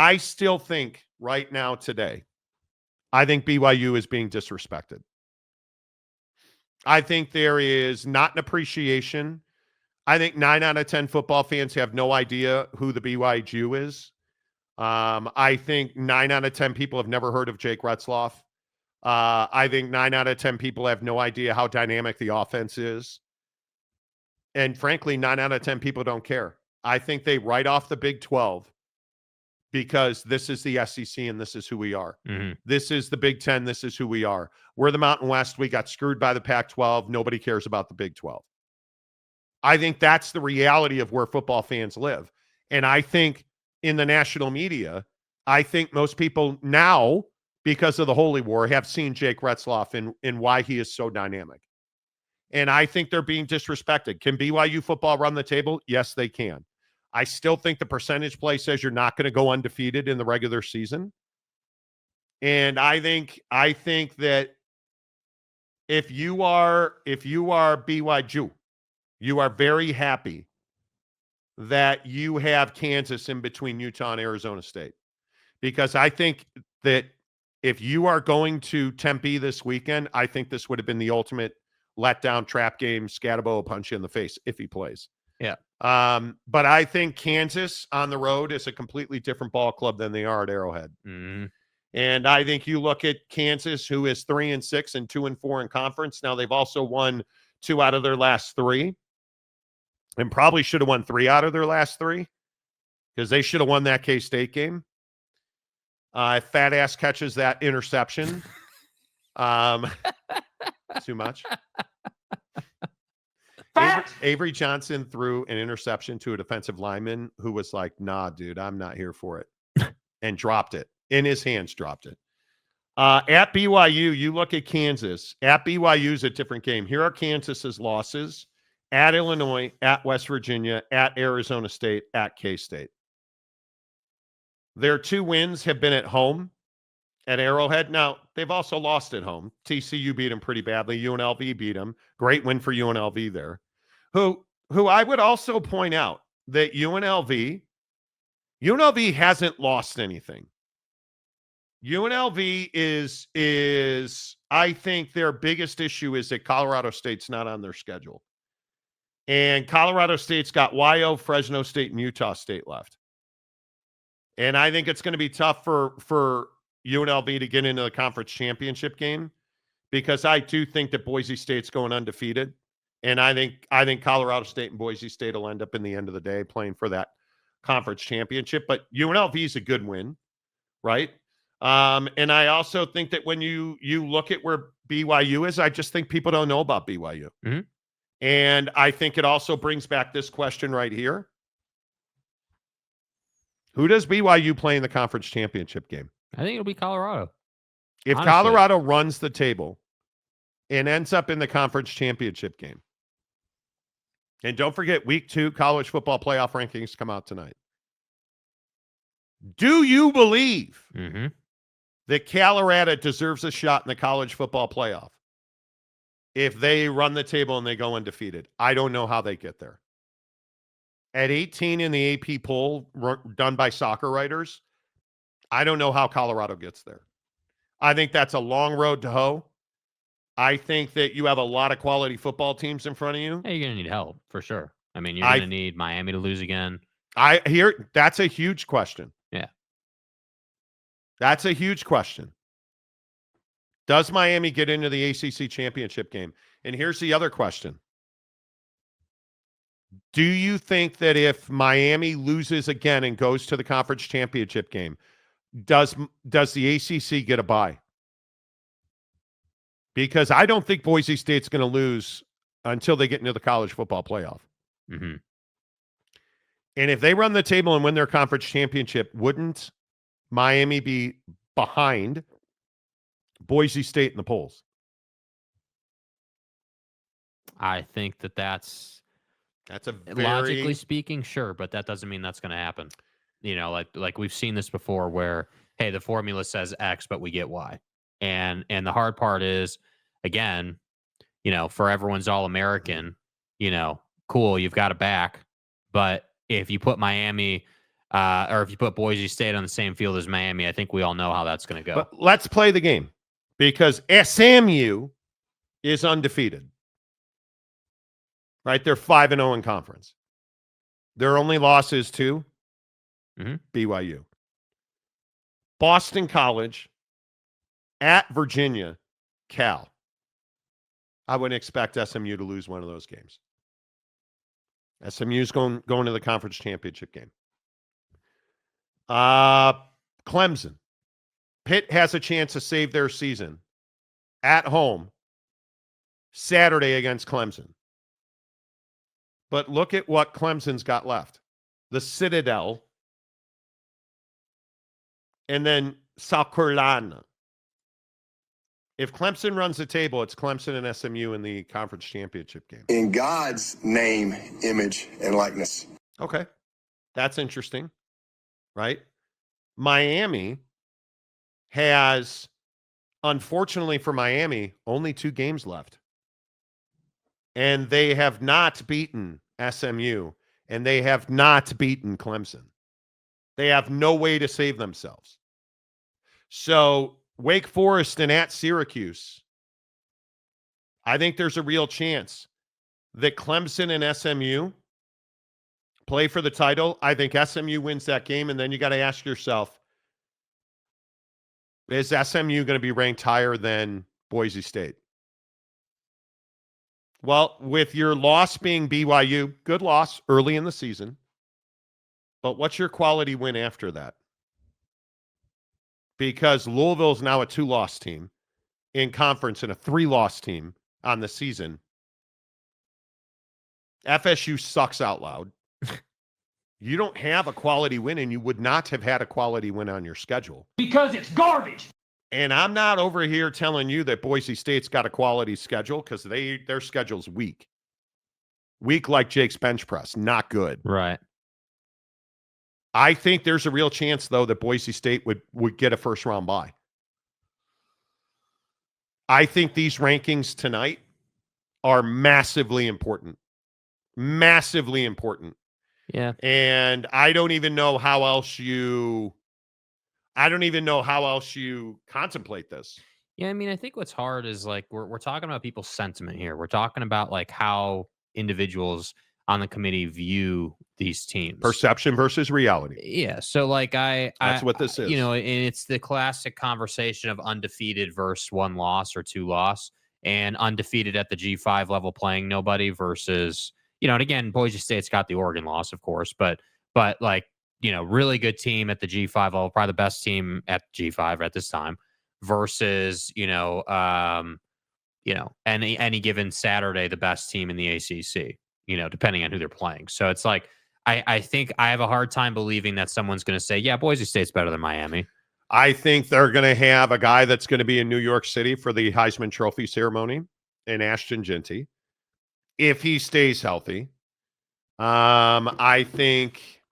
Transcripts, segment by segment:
I still think right now today, I think BYU is being disrespected. I think there is not an appreciation. I think 9 out of 10 football fans have no idea who the BYU is. I think 9 out of 10 people have never heard of Jake Retzloff. I think 9 out of 10 people have no idea how dynamic the offense is. And frankly, 9 out of 10 people don't care. I think they write off the Big 12 because this is the SEC and this is who we are. Mm-hmm. This is the Big 10. This is who we are. We're the Mountain West. We got screwed by the Pac-12. Nobody cares about the Big 12. I think that's the reality of where football fans live. And I think in the national media, I think most people now, because of the Holy War, have seen Jake Retzloff in why he is so dynamic. And I think they're being disrespected. Can BYU football run the table? Yes, they can. I still think the percentage play says you're not going to go undefeated in the regular season. And I think that if you are BYU, you are very happy that you have Kansas in between Utah and Arizona State. Because I think that if you are going to Tempe this weekend, I think this would have been the ultimate letdown trap game. Scatabo will punch you in the face if he plays. Yeah. But I think Kansas on the road is a completely different ball club than they are at Arrowhead. Mm-hmm. And I think you look at Kansas, who is 3-6 and 2-4 in conference. Now they've also won 2 out of their last 3. And probably should have won 3 out of their last 3 because they should have won that K-State game. Fat ass catches that interception. Too much. Avery Johnson threw an interception to a defensive lineman who was like, nah, dude, I'm not here for it. And dropped it. In his hands, dropped it. At BYU, you look at Kansas. At BYU is a different game. Here are Kansas's losses. At Illinois, at West Virginia, at Arizona State, at K-State. Their 2 wins have been at home at Arrowhead. Now, they've also lost at home. TCU beat them pretty badly. UNLV beat them. Great win for UNLV there. Who I would also point out that UNLV hasn't lost anything. UNLV is I think their biggest issue is that Colorado State's not on their schedule. And Colorado State's got YO, Fresno State, and Utah State left. And I think it's going to be tough for UNLV to get into the conference championship game because I do think that Boise State's going undefeated. And I think Colorado State and Boise State will end up in the end of the day playing for that conference championship. But UNLV is a good win, right? And I also think that when you look at where BYU is, I just think people don't know about BYU. Mm-hmm. And I think it also brings back this question right here. Who does BYU play in the conference championship game? I think it'll be Colorado. If honestly. Colorado runs the table and ends up in the conference championship game, and don't forget, week 2 college football playoff rankings come out tonight. Do you believe that Colorado deserves a shot in the college football playoff if they run the table and they go undefeated? I don't know how they get there. At 18 in the AP poll done by soccer writers, I don't know how Colorado gets there. I think that's a long road to hoe. I think that you have a lot of quality football teams in front of you. Hey, you're going to need help for sure. I mean, you're going to need Miami to lose again. That's a huge question. Yeah. That's a huge question. Does Miami get into the ACC championship game? And here's the other question. Do you think that if Miami loses again and goes to the conference championship game, does the ACC get a bye? Because I don't think Boise State's going to lose until they get into the college football playoff. Mm-hmm. And if they run the table and win their conference championship, wouldn't Miami be behind Boise State in the polls? I think that's a very... logically speaking, sure, but that doesn't mean that's going to happen. You know, like we've seen this before where, hey, the formula says X, but we get Y. And the hard part is, again, you know, for everyone's All-American, you know, cool, you've got a back. But if you put Miami or if you put Boise State on the same field as Miami, I think we all know how that's going to go. But let's play the game because SMU is undefeated. Right? They're 5-0 in conference. Their only loss is to BYU. Boston College at Virginia, Cal. I wouldn't expect SMU to lose one of those games. SMU's going to the conference championship game. Clemson. Pitt has a chance to save their season at home Saturday against Clemson. But look at what Clemson's got left. The Citadel and then South Carolina. If Clemson runs the table, it's Clemson and SMU in the conference championship game. In God's name, image, and likeness. Okay. That's interesting, right? Miami has, unfortunately for Miami, only 2 games left. And they have not beaten SMU, and they have not beaten Clemson. They have no way to save themselves. So Wake Forest and at Syracuse, I think there's a real chance that Clemson and SMU play for the title. I think SMU wins that game, and then you got to ask yourself, is SMU going to be ranked higher than Boise State? Well, with your loss being BYU, good loss early in the season, but what's your quality win after that? Because Louisville's now a 2-loss team in conference and a 3-loss team on the season. FSU sucks out loud. You don't have a quality win, and you would not have had a quality win on your schedule. Because it's garbage. And I'm not over here telling you that Boise State's got a quality schedule, because their schedule's weak. Weak like Jake's bench press. Not good. Right. I think there's a real chance, though, that Boise State would get a first-round bye. I think these rankings tonight are massively important. Massively important. Yeah. And I don't even know how else you contemplate this. Yeah, I mean, I think what's hard is like we're talking about people's sentiment here. We're talking about like how individuals on the committee view these teams. Perception versus reality. Yeah. So like that's what this is. You know, and it's the classic conversation of undefeated versus 1 loss or 2 loss, and undefeated at the G5 level playing nobody versus, you know, and again, Boise State's got the Oregon loss, of course, but like, you know, really good team at the G5 level, probably the best team at G5 at this time, versus, any given Saturday, the best team in the ACC, you know, depending on who they're playing. So it's like, I think I have a hard time believing that someone's going to say, yeah, Boise State's better than Miami. I think they're going to have a guy that's going to be in New York City for the Heisman Trophy ceremony, in Ashton Jeanty, if he stays healthy. I think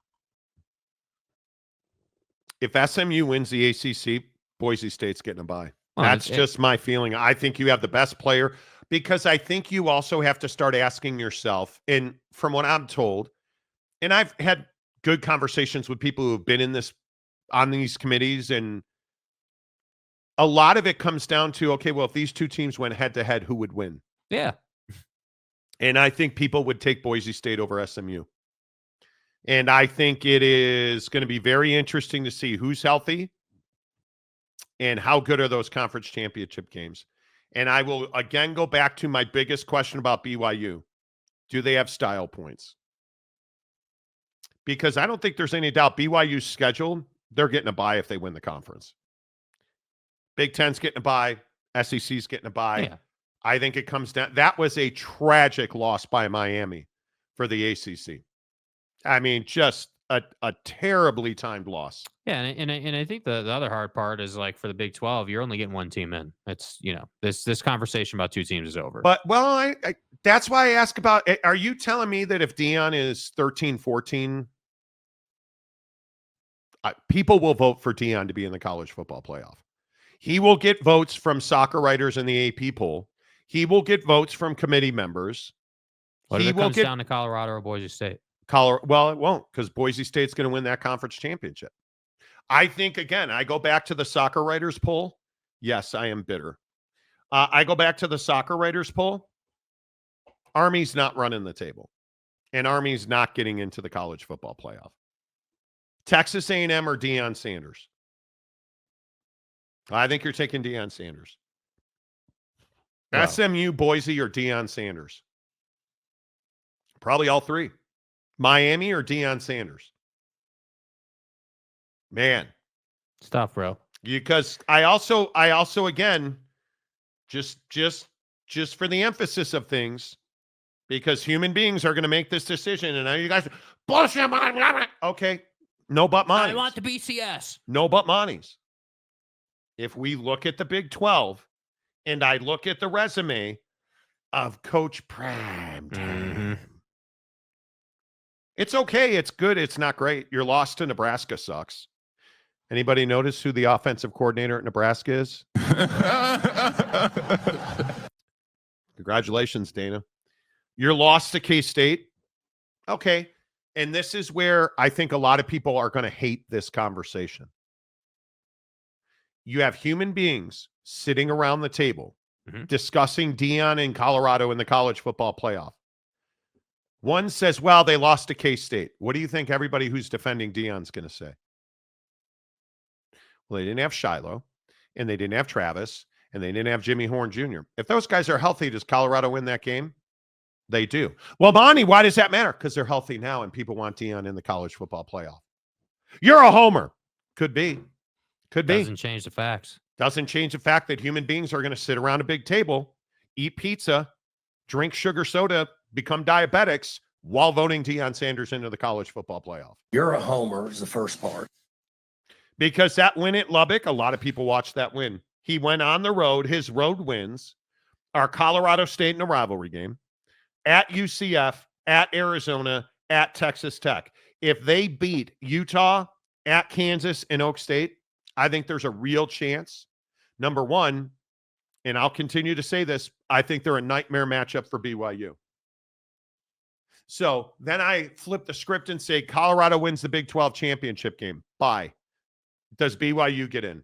if SMU wins the ACC, Boise State's getting a bye. Well, that's just my feeling. I think you have the best player, because I think you also have to start asking yourself, and from what I'm told, and I've had good conversations with people who have been on these committees, and a lot of it comes down to, okay, well, if these 2 teams went head to head, who would win? Yeah. And I think people would take Boise State over SMU. And I think it is going to be very interesting to see who's healthy and how good are those conference championship games. And I will again go back to my biggest question about BYU. Do they have style points? Because I don't think there's any doubt BYU's schedule, they're getting a bye if they win the conference. Big Ten's getting a bye. SEC's getting a bye. Yeah. I think it comes down. That was a tragic loss by Miami for the ACC. I mean, just a terribly timed loss. Yeah, and I think the other hard part is, like, for the Big 12, you're only getting 1 team in. It's, you know, this conversation about 2 teams is over. But, well, I that's why I ask about, are you telling me that if Deion is 13-14, people will vote for Deion to be in the college football playoff? He will get votes from soccer writers in the AP poll. He will get votes from committee members. What if it comes down to Colorado or Boise State? Well, it won't, because Boise State's going to win that conference championship. I think, again, I go back to the soccer writers poll. Yes, I am bitter. I go back to the soccer writers poll. Army's not running the table, and Army's not getting into the college football playoff. Texas A&M or Deion Sanders? I think you're taking Deion Sanders. Wow. SMU, Boise, or Deion Sanders? Probably all three. Miami or Deion Sanders? Man. It's tough, bro. Because I also again, just for the emphasis of things, because human beings are going to make this decision, and now you guys bullshit. Okay, no but mine. I want the BCS. No but monies. If we look at the Big 12, and I look at the resume of Coach Prime Time, it's okay. It's good. It's not great. Your loss to Nebraska sucks. Anybody notice who the offensive coordinator at Nebraska is? Congratulations, Dana. Your loss to K-State. Okay. And this is where I think a lot of people are going to hate this conversation. You have human beings sitting around the table discussing Deion in Colorado in the college football playoff. One says, well, they lost to K-State. What do you think everybody who's defending Deion's going to say? Well, they didn't have Shiloh, and they didn't have Travis, and they didn't have Jimmy Horn Jr. If those guys are healthy, does Colorado win that game? They do. Well, Monty, why does that matter? Because they're healthy now, and people want Deion in the college football playoff. You're a homer. Could be. Could be. Doesn't change the facts. Doesn't change the fact that human beings are going to sit around a big table, eat pizza, drink sugar soda, become diabetics while voting Deion Sanders into the college football playoff. You're a homer is the first part. Because that win at Lubbock, a lot of people watched that win. He went on the road. His road wins are Colorado State in a rivalry game, at UCF, at Arizona, at Texas Tech. If they beat Utah, at Kansas, and Oak State, I think there's a real chance. Number one, and I'll continue to say this, I think they're a nightmare matchup for BYU. So then I flip the script and say Colorado wins the Big 12 championship game. Bye. Does BYU get in?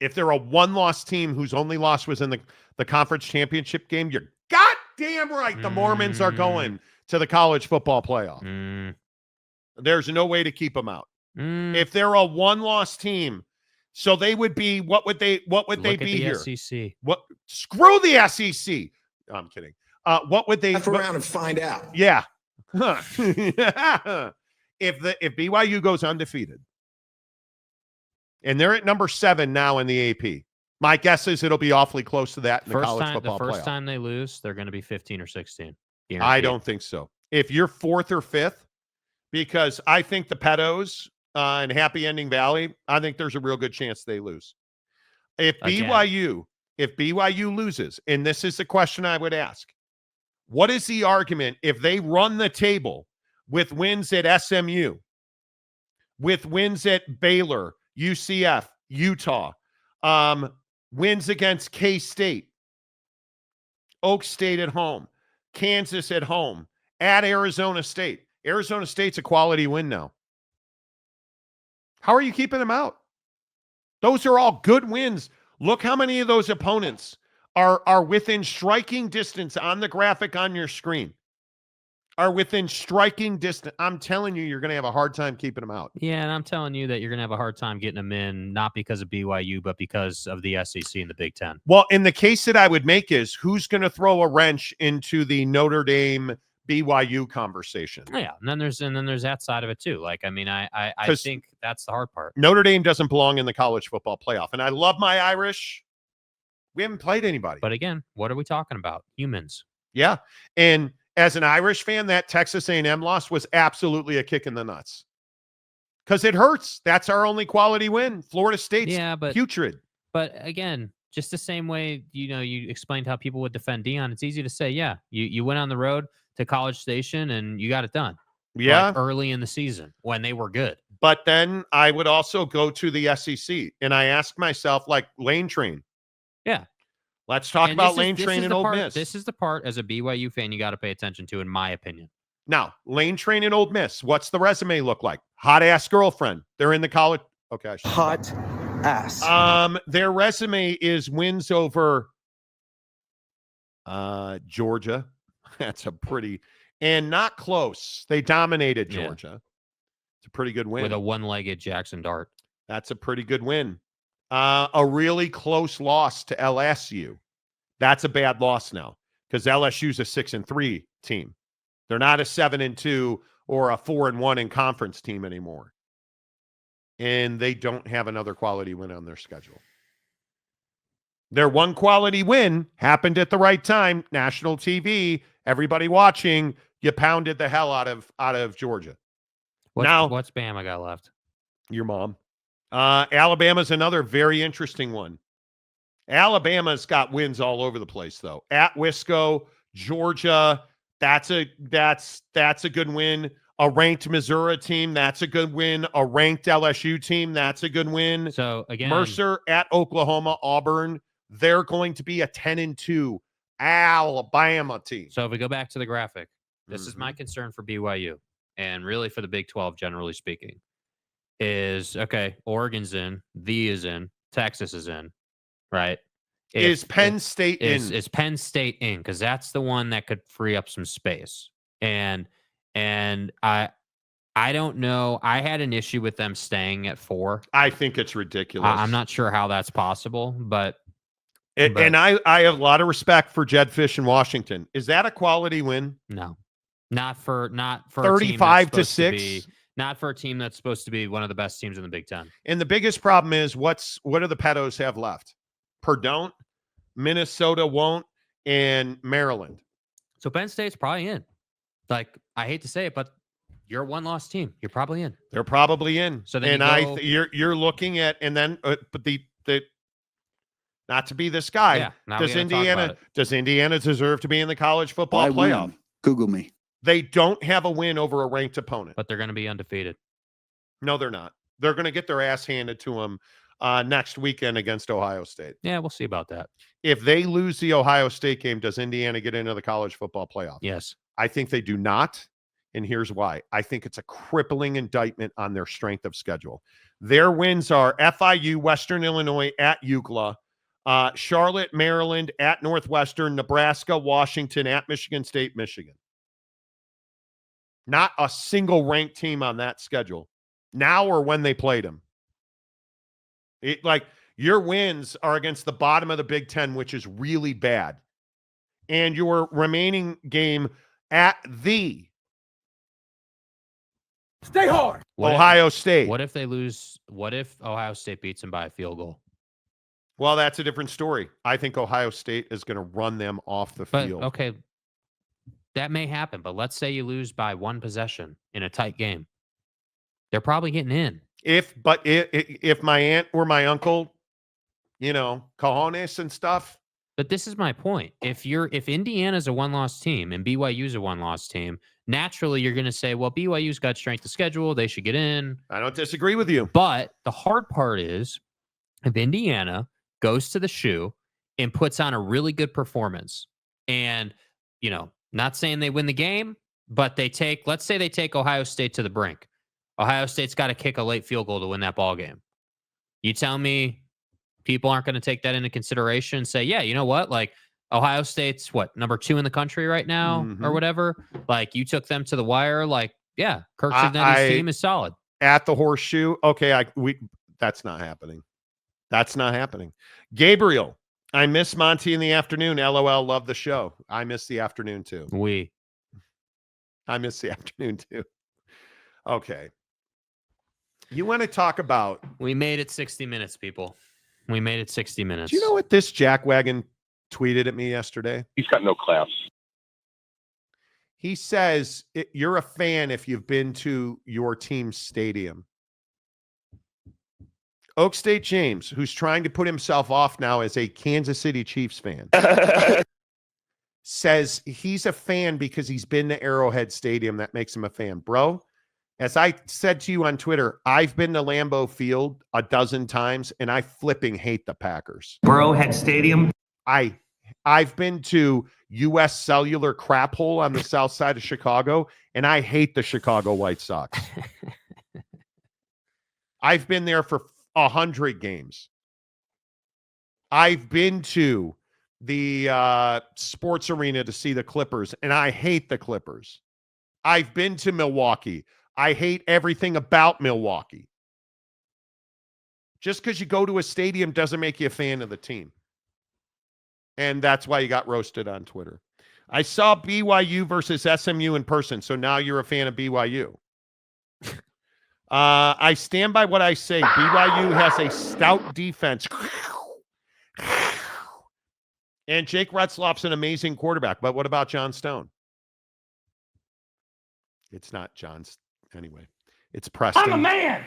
If they're a one-loss team whose only loss was in the conference championship game, you're goddamn right the Mormons are going to the college football playoff. There's no way to keep them out. If they're a one-loss team, so they would be, what would they be here? SEC. What? Screw the SEC. No, I'm kidding. What would they? F around and find out. Yeah. If BYU goes undefeated, and they're at number 7 now in the AP, my guess is it'll be awfully close to that in the college football playoff. The first time they lose, they're going to be 15 or 16. Guaranteed. I don't think so. If you're 4th or 5th, because I think the Pedos and Happy Ending Valley, I think there's a real good chance they lose. If BYU loses, and this is the question I would ask, what is the argument if they run the table with wins at SMU, with wins at Baylor, UCF, Utah, wins against K-State, Oak State at home, Kansas at home, at Arizona State. Arizona State's a quality win now. How are you keeping them out? Those are all good wins. Look how many of those opponents are within striking distance on the graphic on your screen. Are within striking distance. I'm telling you, you're going to have a hard time keeping them out. Yeah, and I'm telling you that you're going to have a hard time getting them in, not because of BYU, but because of the SEC and the Big Ten. Well, in the case that I would make is, who's going to throw a wrench into the Notre Dame BYU conversation? Yeah, and then there's that side of it too. Like, I mean, I think that's the hard part. Notre Dame doesn't belong in the college football playoff, and I love my Irish. We haven't played anybody. But again, what are we talking about? Humans. Yeah, and as an Irish fan, that Texas A&M loss was absolutely a kick in the nuts because it hurts. That's our only quality win. Florida State's putrid. But again, just the same way, you explained how people would defend Deion. It's easy to say, yeah, you went on the road to College Station and you got it done. Yeah. Like early in the season when they were good. But then I would also go to the SEC and I ask myself, like, Lane Train. Yeah. Let's talk about Lane Train and Ole Miss. This is the part as a BYU fan you got to pay attention to, in my opinion. Now, Lane Train and Old Miss, what's the resume look like? Hot-ass girlfriend. They're in the college. Okay. I should- Hot ass. Their resume is wins over Georgia. That's a pretty, and not close. They dominated Georgia. It's a pretty good win. With a one-legged Jackson Dart. That's a pretty good win. A really close loss to LSU. That's a bad loss now because LSU's a 6-3 team. They're not a 7-2 or a 4-1 in conference team anymore. And they don't have another quality win on their schedule. Their one quality win happened at the right time. National TV, everybody watching. You pounded the hell out of Georgia. What's Bama got left? Your mom. Alabama's another very interesting one. Alabama's got wins all over the place, though. At Wisco, Georgia, that's a good win. A ranked Missouri team, that's a good win. A ranked LSU team, that's a good win. So again, Mercer at Oklahoma, Auburn, they're going to be a 10-2 Alabama team. So if we go back to the graphic, this is my concern for BYU and really for the Big 12, generally speaking, is okay, Oregon's in, the is in, Texas is in, right? Is Penn State in? Is Penn State in? Because that's the one that could free up some space. And I don't know. I had an issue with them staying at 4. I think it's ridiculous. I'm not sure how that's possible, but and I have a lot of respect for Jed Fish in Washington. Is that a quality win? No, not for 35-6. Not for a team that's supposed to be one of the best teams in the Big Ten. And the biggest problem is what do the pedos have left? Purdue, Minnesota won't, and Maryland. So Penn State's probably in. Like, I hate to say it, but you're a one-loss team. You're probably in. They're probably in. So then you're looking at, and then but the not to be this guy. Yeah, does Indiana deserve to be in the college football playoff? Google me. They don't have a win over a ranked opponent. But they're going to be undefeated. No, they're not. They're going to get their ass handed to them next weekend against Ohio State. Yeah, we'll see about that. If they lose the Ohio State game, does Indiana get into the college football playoff? Yes. I think they do not. And here's why. I think it's a crippling indictment on their strength of schedule. Their wins are FIU, Western Illinois at UCLA, Charlotte, Maryland at Northwestern, Nebraska, Washington at Michigan State, Michigan. Not a single ranked team on that schedule now or when they played them. Your wins are against the bottom of the Big Ten, which is really bad. And your remaining game at the Stay hard. Ohio State. What if they lose? What if Ohio State beats them by a field goal? Well, that's a different story. I think Ohio State is going to run them off the field. Okay, that may happen, but let's say you lose by one possession in a tight game. They're probably getting in. If my aunt or my uncle, cojones and stuff. But this is my point. If Indiana's a one-loss team and BYU's a one-loss team, naturally you're going to say, well, BYU's got strength of schedule. They should get in. I don't disagree with you. But the hard part is if Indiana goes to the shoe and puts on a really good performance and, not saying they win the game, but let's say they take Ohio State to the brink. Ohio State's got to kick a late field goal to win that ball game. You tell me people aren't going to take that into consideration and say, yeah, you know what? Like Ohio State's number 2 in the country right now or whatever. Like you took them to the wire. Like, yeah, Kirk Cignetti's team is solid. At the Horseshoe. Okay. That's not happening. That's not happening. Gabriel, I miss Monty in the afternoon. LOL, love the show. I miss the afternoon too. I miss the afternoon too. Okay. You want to talk about... We made it 60 minutes, people. We made it 60 minutes. Do you know what this jackwagon tweeted at me yesterday? He's got no class. He says, you're a fan if you've been to your team's stadium. Oak State James, who's trying to put himself off now as a Kansas City Chiefs fan, says he's a fan because he's been to Arrowhead Stadium. That makes him a fan. Bro, as I said to you on Twitter, I've been to Lambeau Field a dozen times, and I flipping hate the Packers. Arrowhead Stadium. I I've been to U.S. Cellular crap hole on the south side of Chicago, and I hate the Chicago White Sox. I've been there for 100 games. I've been to the sports arena to see the Clippers, and I hate the Clippers. I've been to Milwaukee. I hate everything about Milwaukee. Just because you go to a stadium doesn't make you a fan of the team. And that's why you got roasted on Twitter. I saw BYU versus SMU in person, so now you're a fan of BYU. I stand by what I say. BYU has a stout defense. And Jake Retzloff's an amazing quarterback. But what about John Stone? It's not John's. Anyway, it's Preston. I'm a man.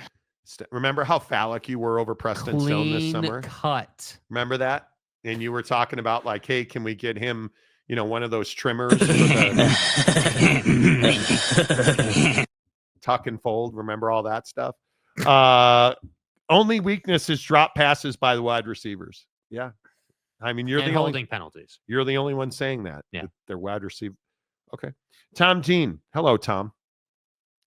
Remember how phallic you were over Preston Stone this summer? Cut. Remember that? And you were talking about like, hey, can we get him, one of those trimmers for the tuck and fold? Remember all that stuff? Only weakness is drop passes by the wide receivers. Yeah. I mean, you're and the holding only penalties. You're the only one saying that. Yeah. They're wide receiver. Okay. Tom Dean. Hello, Tom.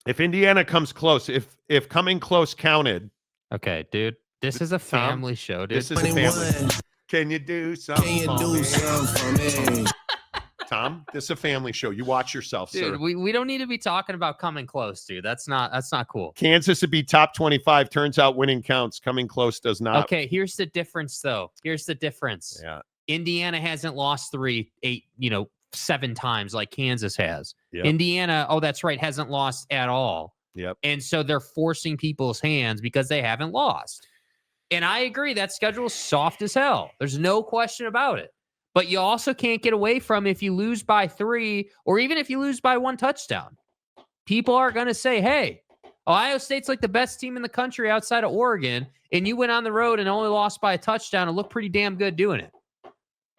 If Indiana comes close, if coming close counted. Okay, dude. This is a family show, dude. This is a family. Can you do something? Can you do something for me? Tom, this is a family show. You watch yourself, Dude, sir. we don't need to be talking about coming close, dude. That's not cool. Kansas would be top 25. Turns out winning counts. Coming close does not. Okay, here's the difference, though. Here's the difference. Yeah. Indiana hasn't lost 7 times like Kansas has. Yep. Indiana, that's right, hasn't lost at all. Yep. And so they're forcing people's hands because they haven't lost. And I agree, that schedule is soft as hell. There's no question about it. But you also can't get away from if you lose by 3 or even if you lose by 1 touchdown. People are going to say, hey, Ohio State's like the best team in the country outside of Oregon, and you went on the road and only lost by a touchdown and looked pretty damn good doing it.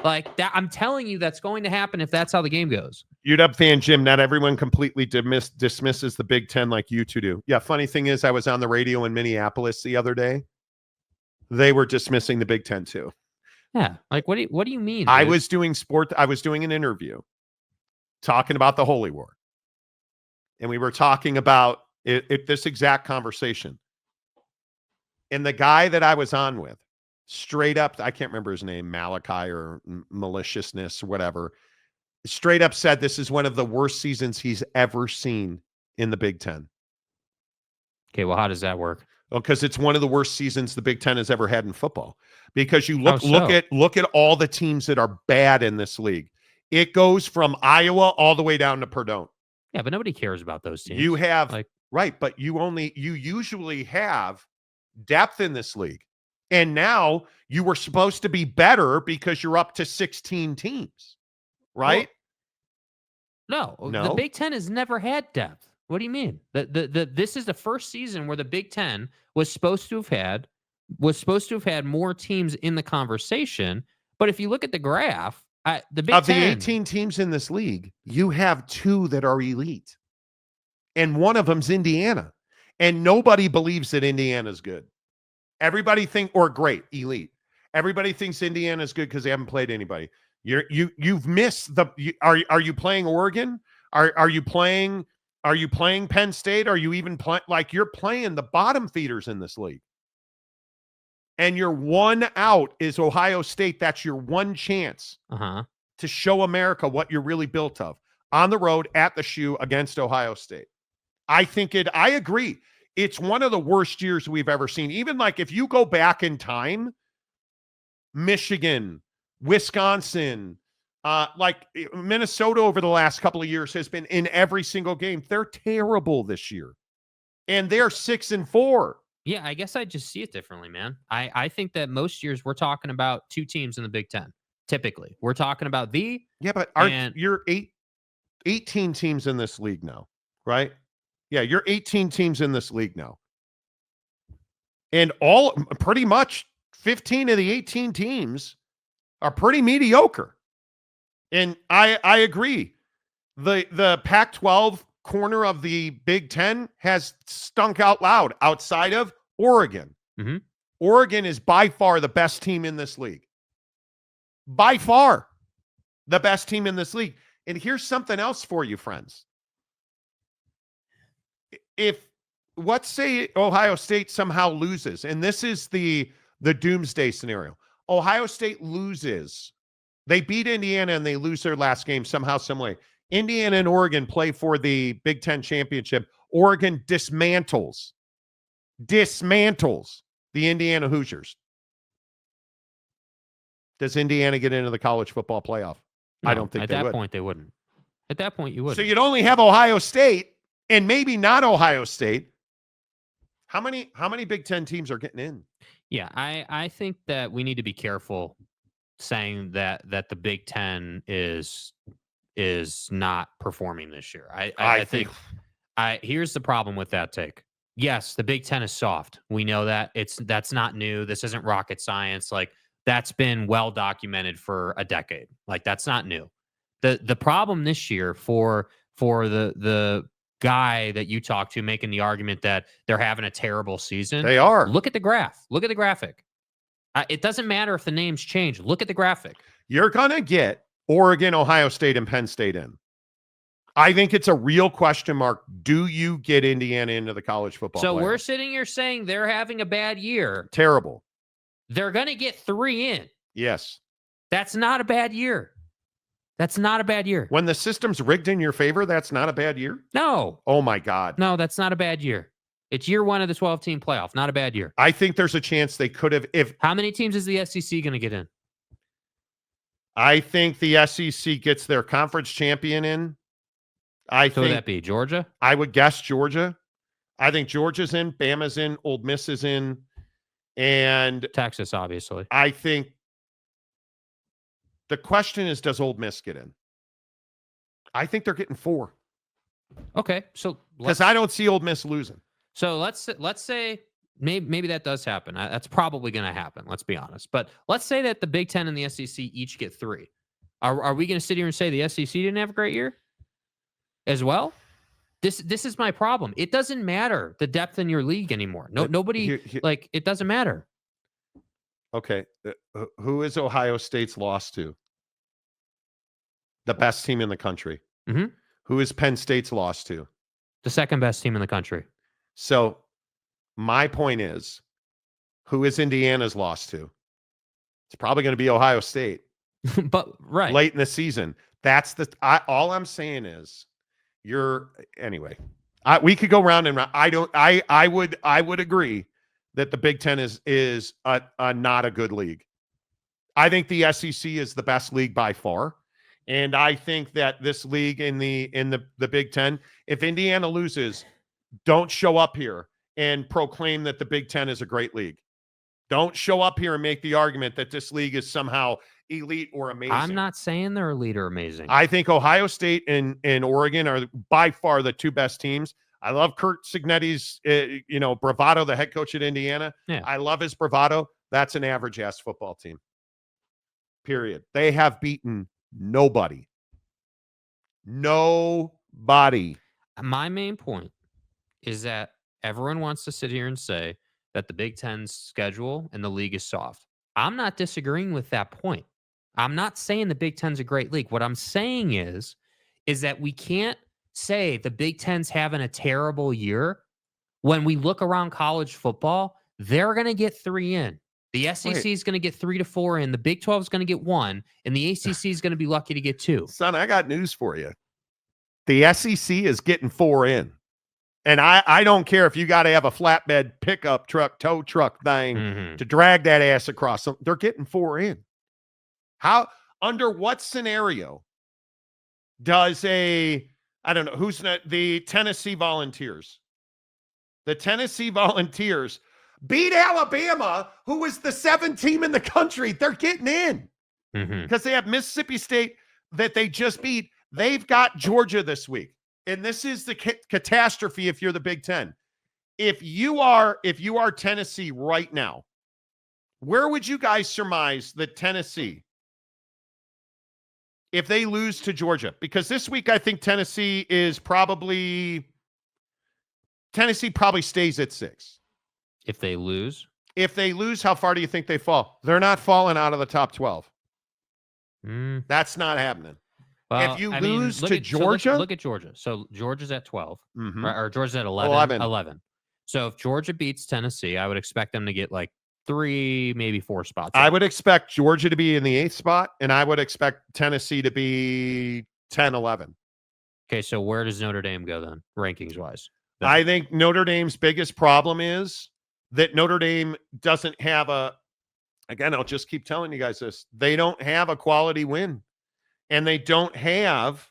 Like that, I'm telling you, that's going to happen if that's how the game goes. UW fan Jim, not everyone completely dismisses the Big Ten like you two do. Yeah, funny thing is, I was on the radio in Minneapolis the other day. They were dismissing the Big Ten too. Yeah, like what do you mean? I dude? was doing an interview talking about the Holy War, and we were talking about this exact conversation. And the guy that I was on with, straight up, I can't remember his name, Malachi or Maliciousness or whatever, straight up said this is one of the worst seasons he's ever seen in the Big Ten. Okay, well, how does that work? Well, because it's one of the worst seasons the Big Ten has ever had in football. Because you look at all the teams that are bad in this league. It goes from Iowa all the way down to Purdue. Yeah, but nobody cares about those teams. You have right, but you usually have depth in this league. And now you were supposed to be better because you're up to 16 teams. Right? Well, no, the Big Ten has never had depth. What do you mean? This is the first season where the Big Ten was supposed to have had more teams in the conversation. But if you look at the graph, the Big Ten, of the 18 teams in this league, you have 2 that are elite, and one of them's Indiana. And nobody believes that Indiana's good. Everybody elite. Everybody thinks Indiana's good because they haven't played anybody. You've missed the. Are you playing Oregon? Are you playing Penn State? Are you even playing? Like, you're playing the bottom feeders in this league. And your one out is Ohio State. That's your one chance to show America what you're really built of. On the road, at the shoe, against Ohio State. I agree. It's one of the worst years we've ever seen. Even like if you go back in time, Michigan, Wisconsin, like Minnesota over the last couple of years has been in every single game. They're terrible this year. And they're 6-4. Yeah, I guess I just see it differently, man. I think that most years we're talking about 2 teams in the Big Ten. Typically, we're talking about but you're 18 teams in this league now, right? Yeah, you're 18 teams in this league now. And pretty much 15 of the 18 teams are pretty mediocre. And I agree. The Pac-12 corner of the Big Ten has stunk out loud outside of Oregon. Mm-hmm. Oregon is by far the best team in this league. By far. the best team in this league. And here's something else for you, friends. Let's say Ohio State somehow loses, and this is the doomsday scenario. Ohio State loses. They beat Indiana and they lose their last game somehow, some way. Indiana and Oregon play for the Big Ten championship. Oregon dismantles the Indiana Hoosiers. Does Indiana get into the college football playoff? No, I don't think at they that would. point they wouldn't. At that point you would. So you'd only have Ohio State and maybe not Ohio State. How many Big Ten teams are getting in? Yeah, I think that we need to be careful saying that the Big Ten is not performing this year. I think here's the problem with that take. Yes, the Big Ten is soft. We know that. That's not new. This isn't rocket science. Like, that's been well documented for a decade. Like, that's not new. The problem this year for the guy that you talked to making the argument that they're having a terrible season. They are. Look at the graph. Look at the graphic. It doesn't matter if the names change. Look at the graphic. You're going to get Oregon, Ohio State, and Penn State in. I think it's a real question mark. Do you get Indiana into the college football playoff? We're sitting here saying they're having a bad year. Terrible. They're going to get 3 in. Yes. That's not a bad year. That's not a bad year. When the system's rigged in your favor, that's not a bad year? No. Oh, my God. No, that's not a bad year. It's year 1 of the 12-team playoff. Not a bad year. I think there's a chance they could have. How many teams is the SEC going to get in? I think the SEC gets their conference champion in. Who would that be? Georgia? I would guess Georgia. I think Georgia's in, Bama's in, Ole Miss is in, and Texas, obviously. I think the question is, does Ole Miss get in? I think they're getting 4. Okay, so because I don't see Ole Miss losing. So let's say maybe that does happen. That's probably going to happen. Let's be honest. But let's say that the Big Ten and the SEC each get 3. Are we going to sit here and say the SEC didn't have a great year as well? This is my problem. It doesn't matter the depth in your league anymore. Nobody like it doesn't matter. Okay, who is Ohio State's lost to? The best team in the country. Mm-hmm. Who is Penn State's lost to? The second best team in the country. So my point is, who is Indiana's lost to? It's probably going to be Ohio State. But right. Late in the season. That's all I'm saying is anyway. We could go round and round. I would agree that the Big Ten is not a good league. I think the SEC is the best league by far. And I think that this league in the Big Ten, if Indiana loses, don't show up here and proclaim that the Big Ten is a great league. Don't show up here and make the argument that this league is somehow elite or amazing. I'm not saying they're elite or amazing. I think Ohio State and Oregon are by far the 2 best teams. I love Kurt Cignetti's, bravado, the head coach at Indiana. Yeah. I love his bravado. That's an average-ass football team. Period. They have beaten nobody. Nobody. My main point is that everyone wants to sit here and say that the Big Ten's schedule and the league is soft. I'm not disagreeing with that point. I'm not saying the Big Ten's a great league. What I'm saying is that we can't say the Big Ten's having a terrible year when we look around college football. They're going to get 3 in. The SEC is going to get 3 to 4 in. The Big 12 is going to get 1, and the ACC is going to be lucky to get 2. Son, I got news for you. The SEC is getting 4 in. And I don't care if you got to have a flatbed pickup truck, tow truck thing to drag that ass across. They're getting 4 in. How, under what scenario does the Tennessee Volunteers? The Tennessee Volunteers beat Alabama, who was the 7th team in the country. They're getting in because they have Mississippi State that they just beat. They've got Georgia this week. And this is the catastrophe if you're the Big Ten. If you are Tennessee right now, where would you guys surmise that Tennessee, if they lose to Georgia? Because this week I think Tennessee probably stays at 6. If they lose? If they lose, how far do you think they fall? They're not falling out of the top 12. That's not happening. Well, If you I mean, lose look to at- Georgia, look at Georgia. So Georgia's at 12, Mhm. right? Or Georgia's at 11, 11. 11. So if Georgia beats Tennessee, I would expect them to get like 3, maybe 4 spots. I up. would expect Georgia to be in the 8th spot, and I would expect Tennessee to be 10, 11. Okay, so where does Notre Dame go then, rankings wise? I think Notre Dame's biggest problem is that Notre Dame doesn't have again, I'll just keep telling you guys this. They don't have a quality win. And they don't have,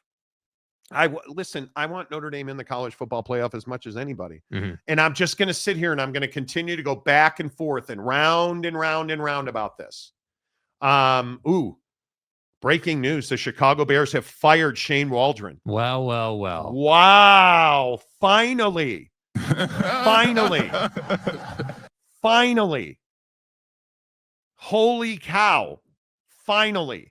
listen, I want Notre Dame in the college football playoff as much as anybody. Mm-hmm. And I'm just going to sit here and I'm going to continue to go back and forth and round and round and round about this. Breaking news. The Chicago Bears have fired Shane Waldron. Well. Wow. Finally. Holy cow. Finally.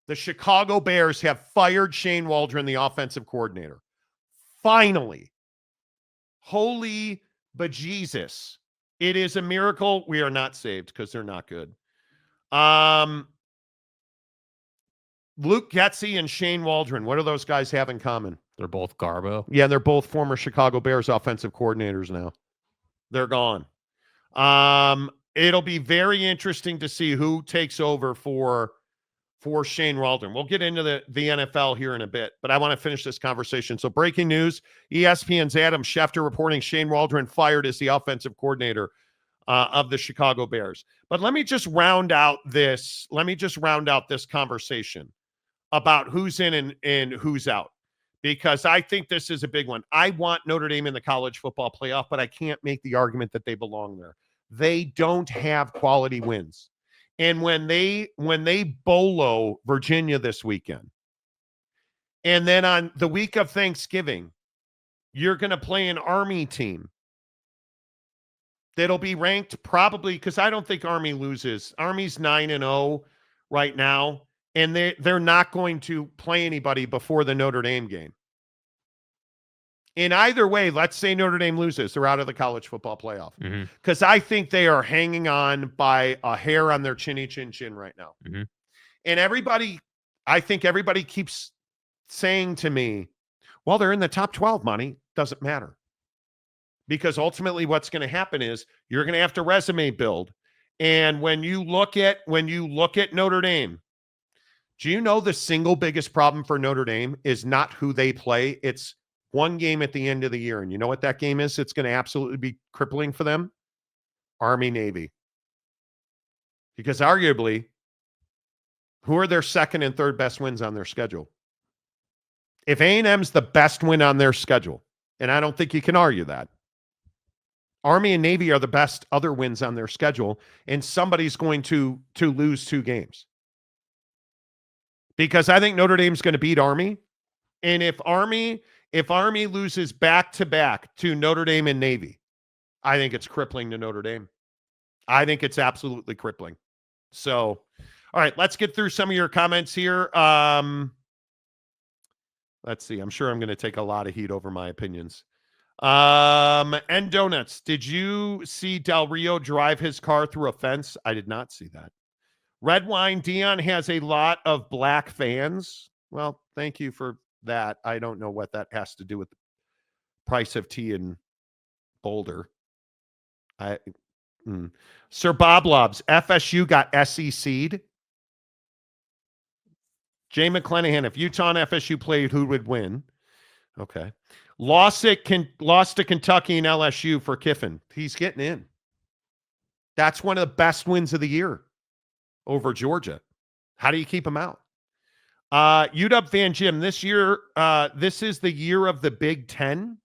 The Chicago Bears have fired Shane Waldron, the offensive coordinator. Finally. Holy bejesus. It is a miracle. We are not saved because they're not good. Luke Getsy and Shane Waldron, what do those guys have in common? They're both Garbo. Yeah, they're both former Chicago Bears offensive coordinators now. They're gone. It'll be very interesting to see who takes over for Shane Waldron. We'll get into the NFL here in a bit, but I want to finish this conversation. So breaking news, ESPN's Adam Schefter reporting Shane Waldron fired as the offensive coordinator of the Chicago Bears. But let me just round out this conversation about who's in and who's out, because I think this is a big one. I want Notre Dame in the college football playoff, but I can't make the argument that they belong there. They don't have quality wins. And when they bolo Virginia this weekend, and then on the week of Thanksgiving, you're going to play an Army team that'll be ranked probably, because I don't think Army loses. Army's 9-0 right now, and they're not going to play anybody before the Notre Dame game. In either way, let's say Notre Dame loses, they're out of the college football playoff. Because I think they are hanging on by a hair on their chinny chin chin right now. Mm-hmm. And I think everybody keeps saying to me, well, they're in the top 12, Monty. Doesn't matter. Because ultimately what's going to happen is you're going to have to resume build. And when you look at Notre Dame, do you know the single biggest problem for Notre Dame is not who they play? It's one game at the end of the year. And you know what that game is? It's going to absolutely be crippling for them. Army, Navy. Because arguably, who are their second and third best wins on their schedule? If A&M's the best win on their schedule, and I don't think you can argue that, Army and Navy are the best other wins on their schedule, and somebody's going to lose 2 games. Because I think Notre Dame's going to beat Army, and if Army loses back-to-back to Notre Dame and Navy, I think it's crippling to Notre Dame. I think it's absolutely crippling. So, all right, let's get through some of your comments here. Let's see. I'm sure I'm going to take a lot of heat over my opinions. And Donuts, did you see Del Rio drive his car through a fence? I did not see that. Red Wine, Dion has a lot of black fans. Well, thank you for that. I don't know what that has to do with the price of tea in Boulder. Sir Bob Lobbs, FSU got SEC'd. Jay McClanahan, if Utah and FSU played, who would win? Okay. Lost to Kentucky and LSU for Kiffin. He's getting in. That's one of the best wins of the year over Georgia. How do you keep him out? UW Van Jim, this year, this is the year of the Big Ten.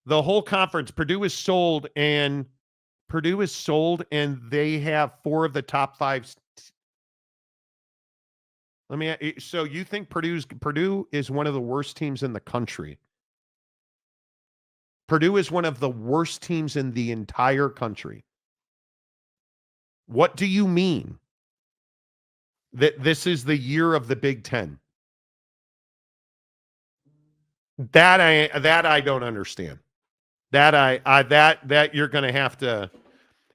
The whole conference, Purdue is sold, and they have 4 of the top 5. So you think Purdue is one of the worst teams in the country? Purdue is one of the worst teams in the entire country. What do you mean that this is the year of the Big Ten? That I don't understand. That you're going to have to.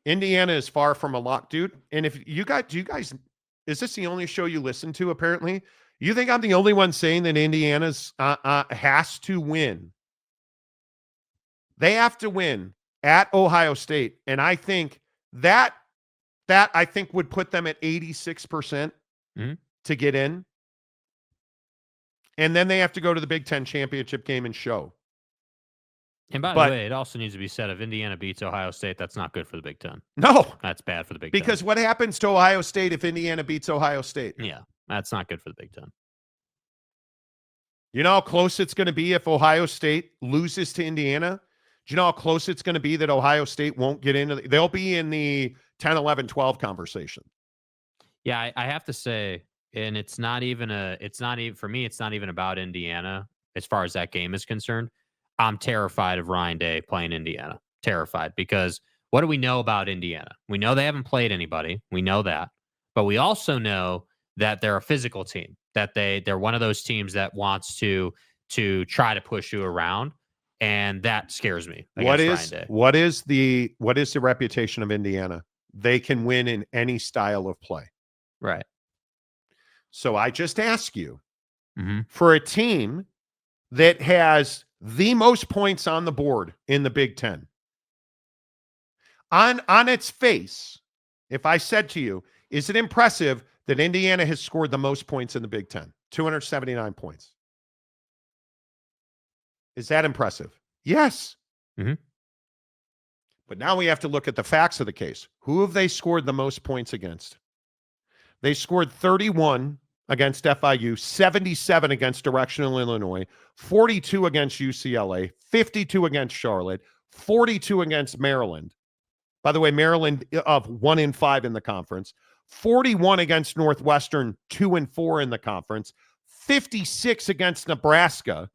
Indiana is far from a lock, dude. And if you guys, Is this the only show you listen to, apparently? You think I'm the only one saying that Indiana's has to win? They have to win at Ohio State. And I think that I think would put them at 86% to get in. And then they have to go to the Big Ten championship game and show. And by the way, it also needs to be said, if Indiana beats Ohio State, that's not good for the Big Ten. No. That's bad for the Big Ten. Because what happens to Ohio State if Indiana beats Ohio State? Yeah, that's not good for the Big Ten. You know how close it's going to be if Ohio State loses to Indiana? Do you know how close it's going to be that Ohio State won't get into they'll be in the 10, 11, 12 conversation. Yeah, I have to say, and it's not even for me, it's not even about Indiana as far as that game is concerned. I'm terrified of Ryan Day playing Indiana. Terrified, because what do we know about Indiana? We know they haven't played anybody. We know that. But we also know that they're a physical team, that they're one of those teams that wants to try to push you around. And that scares me. What is the reputation of Indiana? They can win in any style of play. Right. So I just ask you, for a team that has the most points on the board in the Big Ten, on its face, if I said to you, is it impressive that Indiana has scored the most points in the Big Ten? 279 points. Is that impressive? Yes. But now we have to look at the facts of the case. Who have they scored the most points against? They scored 31 against FIU, 77 against Directional Illinois, 42 against UCLA, 52 against Charlotte, 42 against Maryland. By the way, Maryland of 1-5 in the conference, 41 against Northwestern, 2-4 in the conference, 56 against Nebraska.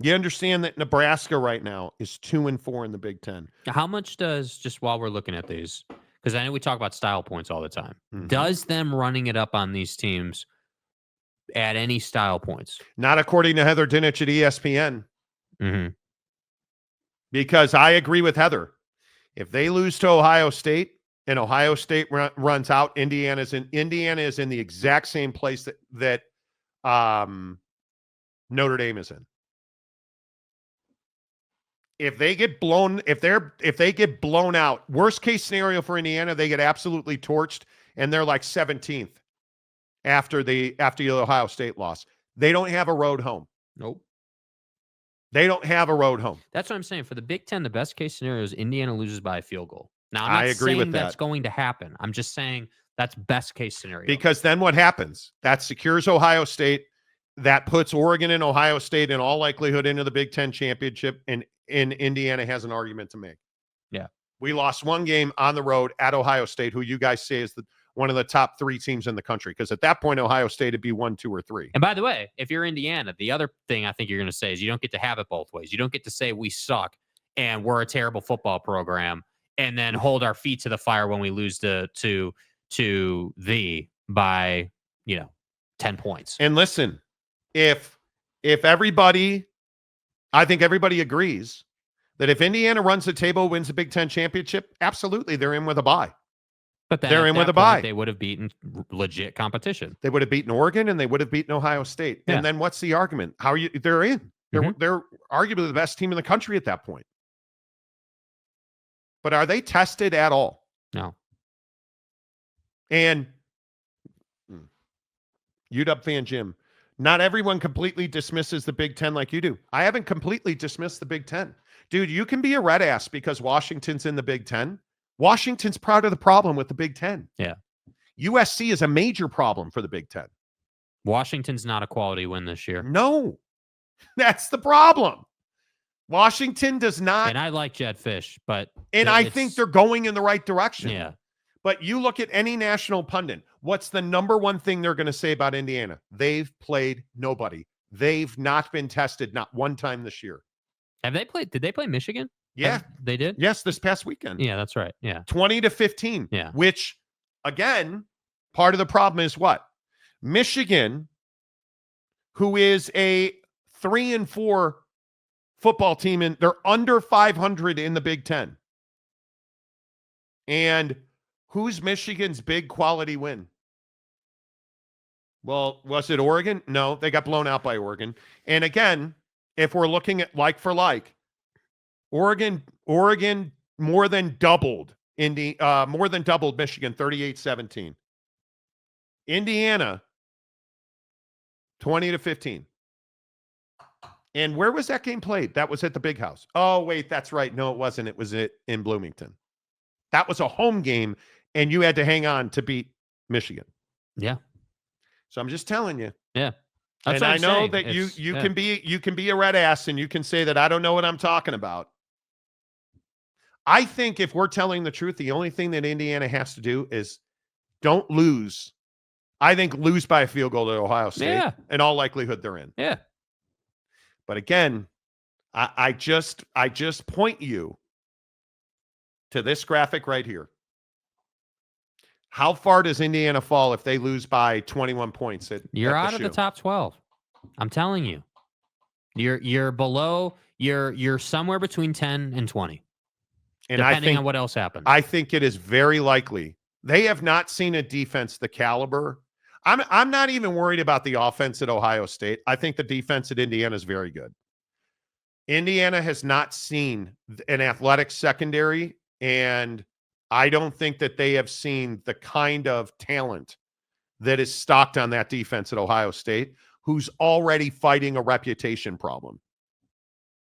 You understand that Nebraska right now is 2-4 in the Big Ten. How much does, just while we're looking at these, because I know we talk about style points all the time, does them running it up on these teams add any style points? Not according to Heather Dinich at ESPN. Because I agree with Heather. If they lose to Ohio State and Ohio State runs out, Indiana is in the exact same place that Notre Dame is in. If they get blown, if they get blown out, worst case scenario for Indiana, they get absolutely torched and they're like 17th after the Ohio State loss. They don't have a road home. Nope. They don't have a road home. That's what I'm saying. For the Big Ten, the best case scenario is Indiana loses by a field goal. Now, I'm I not agree saying with that's that. going to happen. I'm just saying that's best case scenario. Because then what happens? That secures Ohio State. That puts Oregon and Ohio State in all likelihood into the Big Ten championship, and Indiana has an argument to make. Yeah. We lost one game on the road at Ohio State, who you guys say is one of the top 3 teams in the country. Because at that point, Ohio State would be 1, 2, or 3. And by the way, if you're Indiana, the other thing I think you're going to say is you don't get to have it both ways. You don't get to say we suck and we're a terrible football program and then hold our feet to the fire when we lose to by 10 points. And listen, if everybody, I think everybody agrees that if Indiana runs the table, wins the Big Ten championship, absolutely they're in with a bye. But then they're in with a point, bye. They would have beaten legit competition. They would have beaten Oregon and they would have beaten Ohio State. Yeah. And then what's the argument? They're in. They're arguably the best team in the country at that point. But are they tested at all? No. And UW fan Jim, not everyone completely dismisses the Big Ten like you do. I haven't completely dismissed the Big Ten. Dude, you can be a red ass because Washington's in the Big Ten. Washington's part of the problem with the Big Ten. Yeah. USC is a major problem for the Big Ten. Washington's not a quality win this year. No, that's the problem. Washington does not. And I like Jed Fish, but. And I think they're going in the right direction. Yeah. But you look at any national pundit, what's the number one thing they're going to say about Indiana? They've played nobody. They've not been tested, not one time this year. Have they played? Did they play Michigan? Yeah. They did? Yes, this past weekend. Yeah, that's right. Yeah. 20-15. Yeah. Which, again, part of the problem is what? Michigan, who is a 3-4 football team, and they're under 500 in the Big Ten. And Who's Michigan's big quality win? Well, was it Oregon? No, they got blown out by Oregon. And again, if we're looking at like for like, Oregon more than doubled Michigan 38-17. Indiana 20-15. And where was that game played? That was at the Big House. Oh, wait, that's right. No, it wasn't. It was in Bloomington. That was a home game, and you had to hang on to beat Michigan. Yeah. So I'm just telling you. Yeah. And I know that you can be a red ass and you can say that I don't know what I'm talking about. I think if we're telling the truth, the only thing that Indiana has to do is don't lose. I think lose by a field goal to Ohio State. Yeah. In all likelihood, they're in. Yeah. But again, I just point you to this graphic right here. How far does Indiana fall if they lose by 21 points? You're out of the top 12. I'm telling you. You're below. You're somewhere between 10 and 20. And depending on what else happens. I think it is very likely. They have not seen a defense the caliber. I'm not even worried about the offense at Ohio State. I think the defense at Indiana is very good. Indiana has not seen an athletic secondary, and I don't think that they have seen the kind of talent that is stocked on that defense at Ohio State, who's already fighting a reputation problem,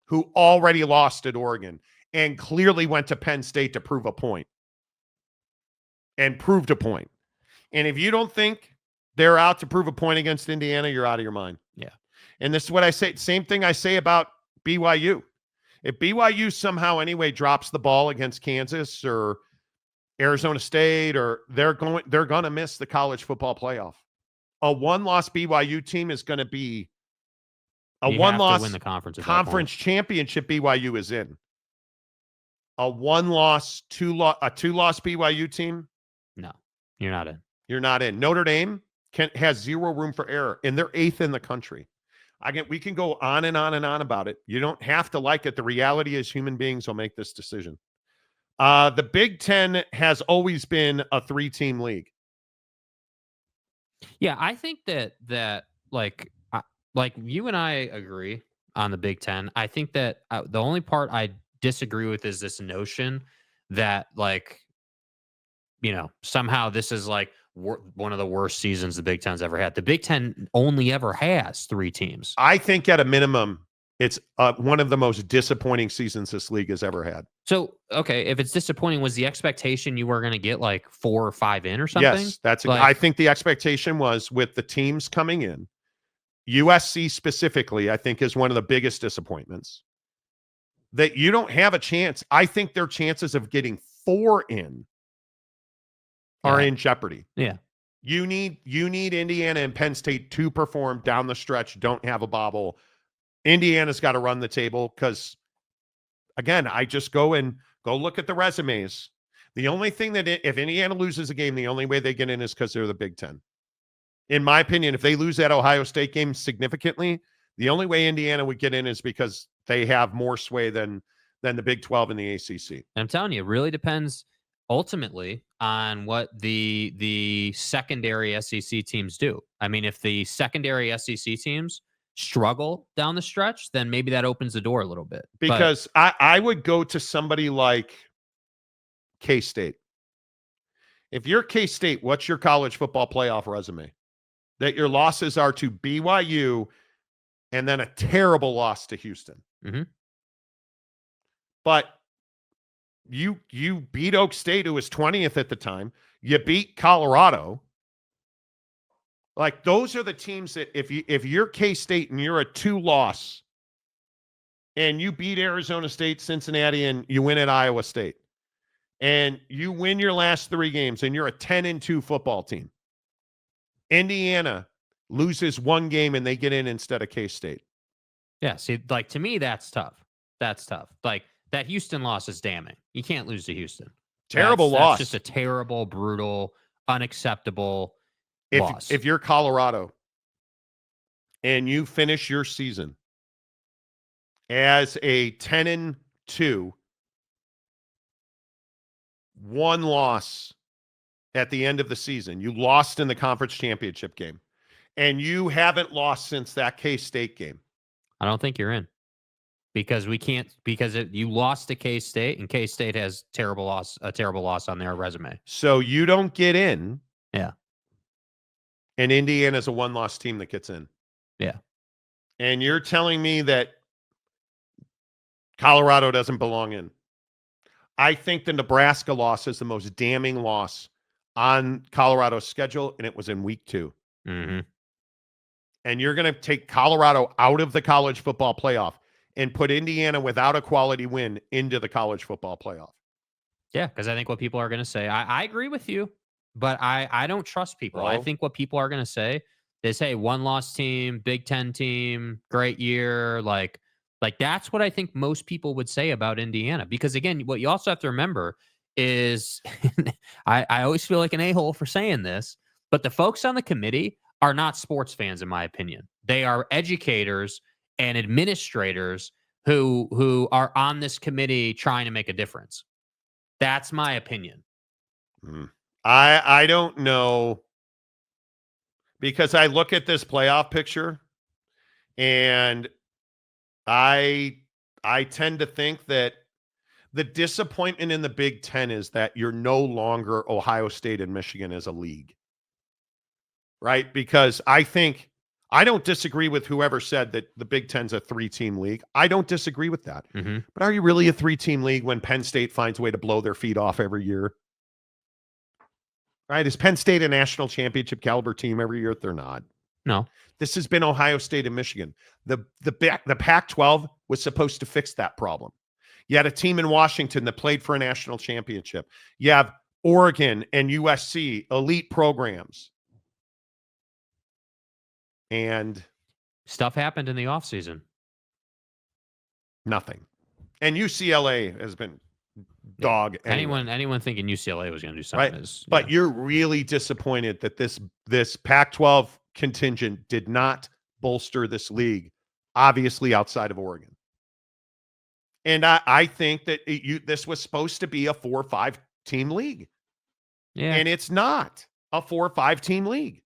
who already lost at Oregon and clearly went to Penn State to prove a point and proved a point. And if you don't think they're out to prove a point against Indiana, you're out of your mind. Yeah. And this is what I say. Same thing I say about BYU. If BYU somehow anyway drops the ball against Kansas or Arizona State, or they're going to miss the college football playoff. A one-loss BYU team is going to be a one-loss win the conference championship. BYU is in. A one-loss, two-loss BYU team. No, you're not in. You're not in. Notre Dame has zero room for error, and they're 8th in the country. We can go on and on and on about it. You don't have to like it. The reality is human beings will make this decision. The Big Ten has always been a 3-team league. Yeah, I think that like you and I agree on the Big Ten. I think that the only part I disagree with is this notion that somehow this is like one of the worst seasons the Big Ten's ever had. The Big Ten only ever has 3 teams. I think at a minimum, it's one of the most disappointing seasons this league has ever had. So, okay, if it's disappointing, was the expectation you were going to get like 4 or 5 in or something? Yes, I think the expectation was with the teams coming in. USC specifically, I think, is one of the biggest disappointments. That you don't have a chance. I think their chances of getting 4 in are in jeopardy. Yeah. You need Indiana and Penn State to perform down the stretch, don't have a bobble. Indiana's got to run the table because, again, I just go look at the resumes. The only thing that if Indiana loses a game, the only way they get in is because they're the Big Ten. In my opinion, if they lose that Ohio State game significantly, the only way Indiana would get in is because they have more sway than the Big 12 and the ACC. And I'm telling you, it really depends ultimately on what the secondary SEC teams do. I mean, if the secondary SEC teams struggle down the stretch, then maybe that opens the door a little bit. Because I would go to somebody like K-State. If you're K-State, what's your college football playoff resume? That your losses are to BYU and then a terrible loss to Houston. Mm-hmm. But you beat Oak State, who was 20th at the time. You beat Colorado. Like, those are the teams that if you're K-State and you're a 2-loss and you beat Arizona State, Cincinnati, and you win at Iowa State, and you win your last 3 games and you're a 10-2 football team, Indiana loses 1 game and they get in instead of K-State. Yeah, see, to me, that's tough. That's tough. That Houston loss is damning. You can't lose to Houston. Terrible loss. That's just a terrible, brutal, unacceptable loss. If you're Colorado and you finish your season as a 10-2, 1 loss at the end of the season, you lost in the conference championship game, and you haven't lost since that K-State game. I don't think you're in because you lost to K-State, and K-State has a terrible loss on their resume. So you don't get in. Yeah. And Indiana's a one-loss team that gets in. Yeah. And you're telling me that Colorado doesn't belong in. I think the Nebraska loss is the most damning loss on Colorado's schedule, and it was in week 2. Mm-hmm. And you're going to take Colorado out of the college football playoff and put Indiana without a quality win into the college football playoff. Yeah, because I think what people are going to say, I agree with you, but I don't trust people. I think what people are going to say is, hey, one-loss team, Big Ten team, great year. Like that's what I think most people would say about Indiana. Because, again, what you also have to remember is I always feel like an a-hole for saying this, but the folks on the committee are not sports fans, in my opinion. They are educators and administrators who are on this committee trying to make a difference. That's my opinion. I don't know, because I look at this playoff picture and I tend to think that the disappointment in the Big Ten is that you're no longer Ohio State and Michigan as a league. Right? Because I don't disagree with whoever said that the Big Ten's a 3-team league. I don't disagree with that. Mm-hmm. But are you really a 3-team league when Penn State finds a way to blow their feet off every year? Right? Is Penn State a national championship caliber team every year? They're not. No. This has been Ohio State and Michigan. The Pac-12 was supposed to fix that problem. You had a team in Washington that played for a national championship. You have Oregon and USC, elite programs. And stuff happened in the offseason. Nothing. And UCLA has been dog. Anyway. Anyone thinking UCLA was going to do something right? is, but you're really disappointed that this Pac-12 contingent did not bolster this league, obviously outside of Oregon. And I think that this was supposed to be a 4 or 5 team league. Yeah. And it's not a 4 or 5 team league.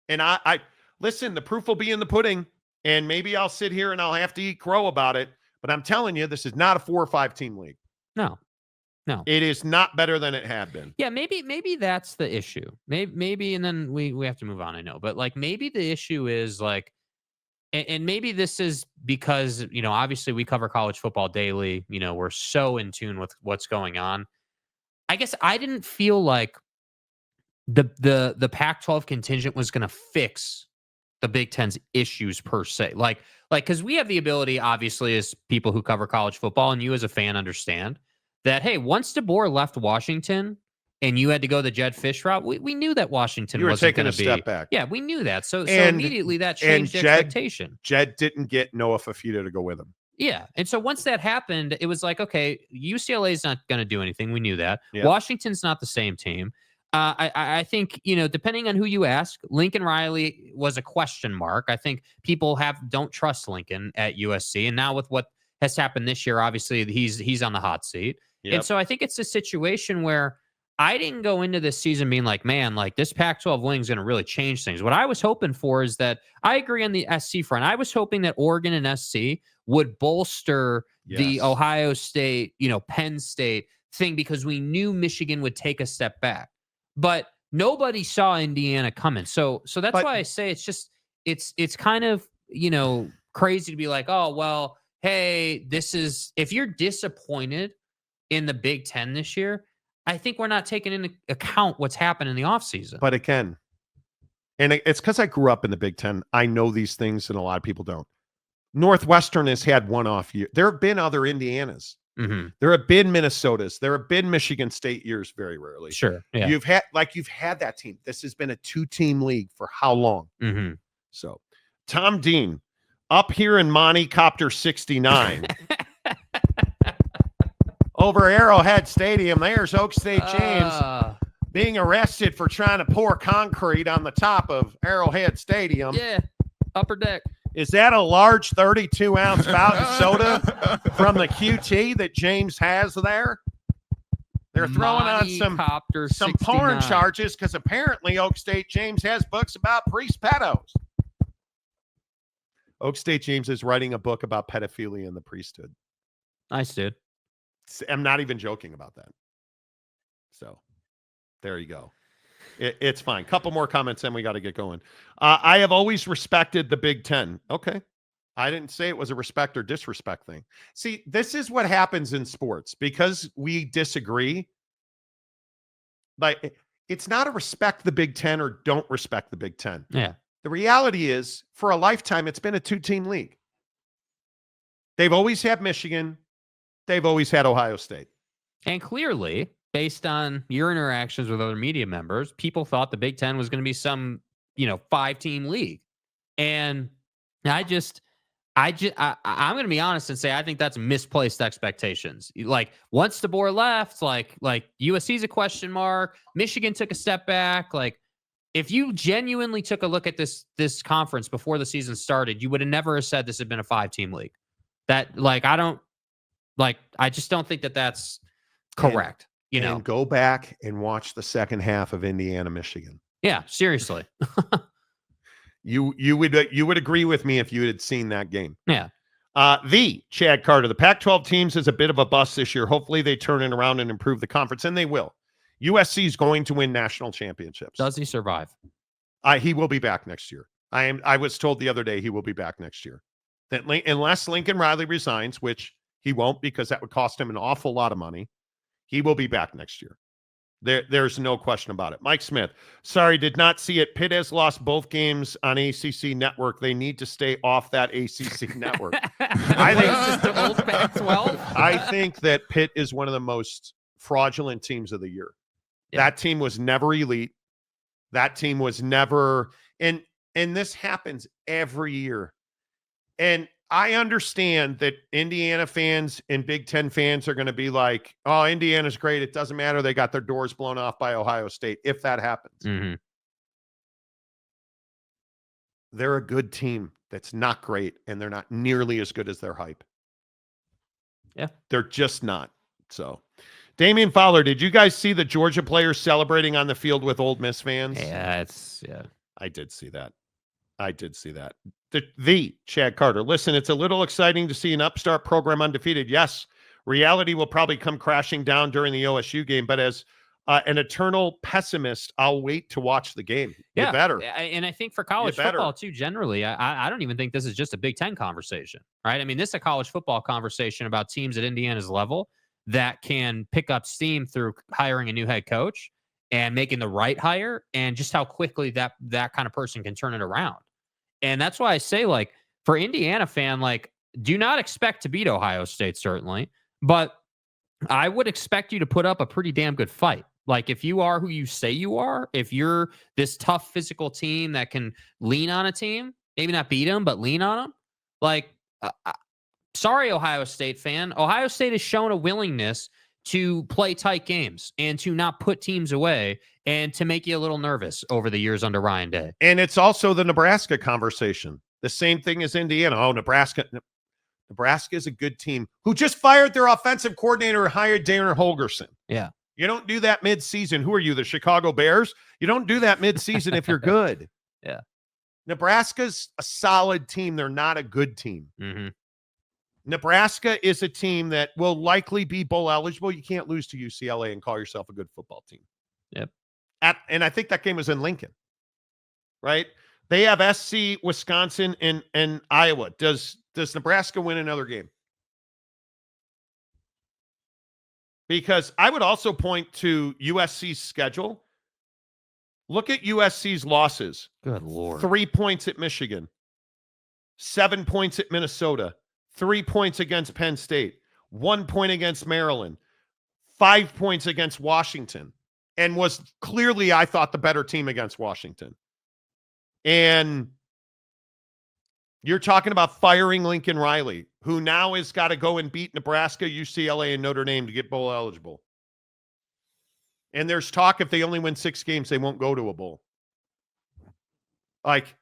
And I listen, the proof will be in the pudding, and maybe I'll sit here and I'll have to eat crow about it, but I'm telling you, this is not a 4 or 5 team league. No. It is not better than it had been. Yeah, maybe that's the issue. Maybe, and then we have to move on, I know. But like maybe the issue is like, and maybe this is because, obviously we cover college football daily. We're so in tune with what's going on. I guess I didn't feel like the Pac-12 contingent was going to fix the Big Ten's issues per se. Like, because we have the ability, obviously, as people who cover college football, and you as a fan understand that, hey, once DeBoer left Washington and you had to go the Jed Fish route, we knew that Washington wasn't going to be. Step back. Yeah, we knew that. So immediately that changed the expectation. Jed didn't get Noah Fafita to go with him. Yeah. And so once that happened, it was like, okay, UCLA is not going to do anything. We knew that. Yeah. Washington's not the same team. I think, depending on who you ask, Lincoln Riley was a question mark. I think people don't trust Lincoln at USC. And now with what has happened this year, obviously he's on the hot seat. Yep. And so I think it's a situation where I didn't go into this season being like, man, like this Pac-12 wing is going to really change things. What I was hoping for is that I agree on the SC front. I was hoping that Oregon and SC would bolster the Ohio State, Penn State thing, because we knew Michigan would take a step back. But nobody saw Indiana coming. So that's why I say it's kind of, crazy to be like, oh, well, hey, if you're disappointed in the Big Ten this year, I think we're not taking into account what's happened in the offseason. But again, and it's because I grew up in the Big Ten. I know these things, and a lot of people don't. Northwestern has had one off year. There have been other Indianas. Mm-hmm. There have been Minnesotas. There have been Michigan State years, very rarely. Sure. Yeah. You've had that team. This has been a 2-team league for how long? Mm-hmm. So, Tom Dean, up here in Monty Copter 69. Over Arrowhead Stadium, there's Oak State James being arrested for trying to pour concrete on the top of Arrowhead Stadium. Yeah, upper deck. Is that a large 32-ounce fountain soda from the QT that James has there? They're throwing on Monty some Copter porn 69. charges because apparently Oak State James has books about priest pedos. Oak State James is writing a book about pedophilia in the priesthood. Nice, dude. I'm not even joking about that. So there you go. It's fine. Couple more comments, then we got to get going. I have always respected the Big Ten. Okay. I didn't say it was a respect or disrespect thing. See, this is what happens in sports because we disagree. Like, it's not a respect the Big Ten or don't respect the Big Ten. Yeah. The reality is, for a lifetime, it's been a two-team league. They've always had Michigan. They've always had Ohio State. And clearly, based on your interactions with other media members, people thought the Big Ten was going to be some, 5-team league. And I'm going to be honest and say I think that's misplaced expectations. Like once DeBoer left, like USC's a question mark. Michigan took a step back. Like if you genuinely took a look at this conference before the season started, you would have never said this had been a 5-team league. That I just don't think that that's correct. And go back and watch the second half of Indiana, Michigan. Yeah, seriously. You would agree with me if you had seen that game. Yeah. The Chad Carter, the Pac-12 teams is a bit of a bust this year. Hopefully they turn it around and improve the conference, and they will. USC is going to win national championships. Does he survive? He will be back next year. I was told the other day he will be back next year. That unless Lincoln Riley resigns, which he won't because that would cost him an awful lot of money, he will be back next year. There's no question about it. Mike Smith, sorry, did not see it. Pitt has lost both games on ACC Network. They need to stay off that ACC Network. I think just the old Pac-12. I think that Pitt is one of the most fraudulent teams of the year. Yeah. That team was never elite. That team was never, and this happens every year. And I understand that Indiana fans and Big Ten fans are going to be like, oh, Indiana's great. It doesn't matter. They got their doors blown off by Ohio State. If that happens, they're a good team that's not great, and they're not nearly as good as their hype. Yeah. They're just not. So, Damian Fowler, did you guys see the Georgia players celebrating on the field with Ole Miss fans? Yeah, I did see that. The Chad Carter. Listen, it's a little exciting to see an upstart program undefeated. Yes, reality will probably come crashing down during the OSU game, but as an eternal pessimist, I'll wait to watch the game. Yeah, you better. And I think for college football too, generally, I don't even think this is just a Big Ten conversation, right? I mean, this is a college football conversation about teams at Indiana's level that can pick up steam through hiring a new head coach and making the right hire, and just how quickly that kind of person can turn it around. And that's why I say, like, for Indiana fan, like, do not expect to beat Ohio State, certainly, but I would expect you to put up a pretty damn good fight. Like, if you are who you say you are, if you're this tough physical team that can lean on a team, maybe not beat them, but lean on them, like, sorry, Ohio State fan. Ohio State has shown a willingness to play tight games and to not put teams away and to make you a little nervous over the years under Ryan Day. And it's also the Nebraska conversation. The same thing as Indiana. Oh, Nebraska is a good team who just fired their offensive coordinator and hired Darren Holgerson. Yeah. You don't do that mid-season. Who are you, the Chicago Bears? You don't do that mid-season if you're good. Yeah. Nebraska's a solid team. They're not a good team. Mm-hmm. Nebraska is a team that will likely be bowl eligible. You can't lose to UCLA and call yourself a good football team. Yep. And I think that game was in Lincoln, right? They have SC, Wisconsin, and Iowa. Does Nebraska win another game? Because I would also point to USC's schedule. Look at USC's losses. Good Lord. 3 points at Michigan, 7 points at Minnesota, 3 points against Penn State, 1 point against Maryland, 5 points against Washington, and was clearly, I thought, the better team against Washington. And you're talking about firing Lincoln Riley, who now has got to go and beat Nebraska, UCLA, and Notre Dame to get bowl eligible. And there's talk if they only win 6 games, they won't go to a bowl. Like,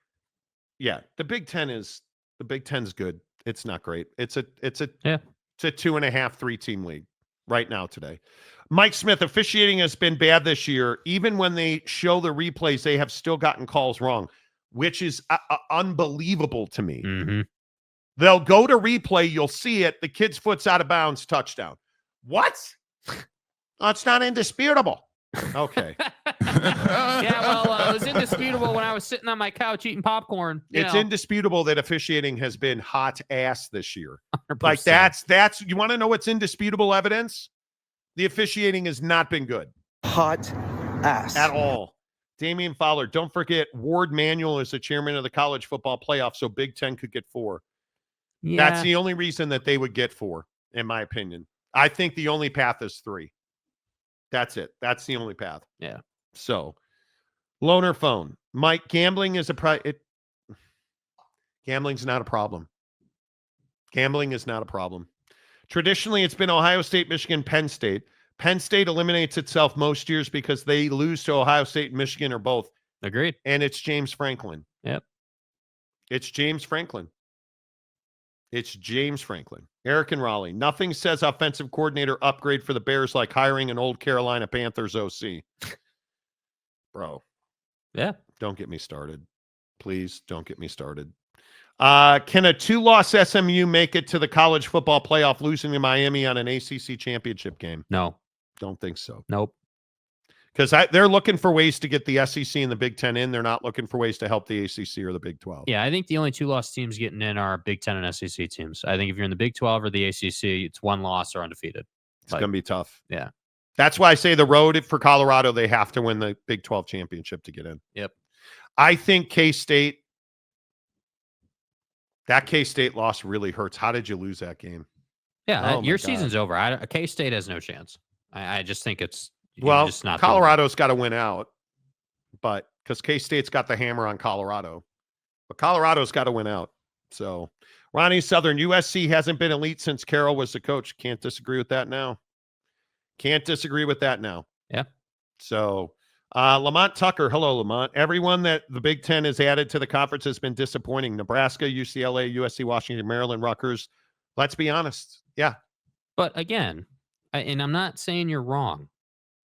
yeah, the Big Ten's good. It's not great. It's a 2.5, 3-team league. right now today. Mike Smith, officiating has been bad this year. Even when they show the replays, they have still gotten calls wrong, which is unbelievable to me. Mm-hmm. They'll go to replay. You'll see it. The kid's foot's out of bounds, touchdown. What? Oh, it's not indisputable. Okay. Yeah, well, it was indisputable when I was sitting on my couch eating popcorn. It's indisputable that officiating has been hot ass this year. 100%. Like that's you want to know what's indisputable evidence? The officiating has not been good. Hot ass. At all. Damian Fowler, don't forget Ward Manuel is the chairman of the college football playoff, so Big Ten could get 4. Yeah. That's the only reason that they would get 4, in my opinion. I think the only path is 3. That's it. That's the only path. Yeah. So, loaner phone. Mike, gambling is gambling's not a problem. Gambling is not a problem. Traditionally, it's been Ohio State, Michigan, Penn State. Penn State eliminates itself most years because they lose to Ohio State and Michigan or both. Agreed. And it's James Franklin. Yep. It's James Franklin. It's James Franklin. Eric and Raleigh. Nothing says offensive coordinator upgrade for the Bears like hiring an old Carolina Panthers OC. Bro. Yeah. Don't get me started. Please don't get me started. Can a 2-loss SMU make it to the college football playoff losing to Miami on an ACC championship game? No. Don't think so. Nope. Because they're looking for ways to get the SEC and the Big Ten in. They're not looking for ways to help the ACC or the Big 12. Yeah, I think the only 2-loss teams getting in are Big Ten and SEC teams. I think if you're in the Big 12 or the ACC, it's 1 loss or undefeated. It's going to be tough. Yeah. That's why I say the road for Colorado, they have to win the Big 12 championship to get in. Yep. I think K-State, that K-State loss really hurts. How did you lose that game? Yeah, Oh my your God. season's over. K-State has no chance. I just think it's Well, just not Colorado's got to win out, but because K-State's got the hammer on Colorado, but Colorado's got to win out. So, Ronnie Southern, USC hasn't been elite since Carroll was the coach. Can't disagree with that now. Can't disagree with that now. Yeah. So, Lamont Tucker, hello, Lamont. Everyone that the Big Ten has added to the conference has been disappointing. Nebraska, UCLA, USC, Washington, Maryland, Rutgers. Let's be honest. Yeah. But again, and I'm not saying you're wrong,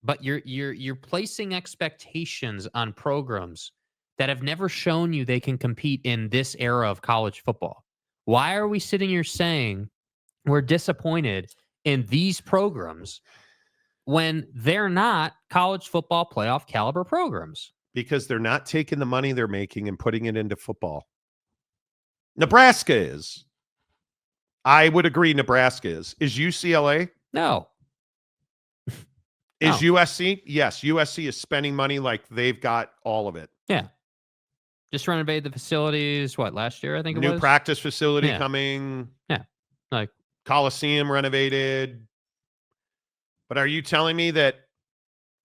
but you're placing expectations on programs that have never shown you they can compete in this era of college football. Why are we sitting here saying we're disappointed in these programs when they're not college football playoff caliber programs? Because they're not taking the money they're making and putting it into football. Nebraska is. I would agree Nebraska is. Is UCLA? No. Is USC? Yes. USC is spending money like they've got all of it. Yeah. Just renovated the facilities, last year, I think it was? New practice facility Yeah. coming. Yeah. Like Coliseum renovated. But are you telling me that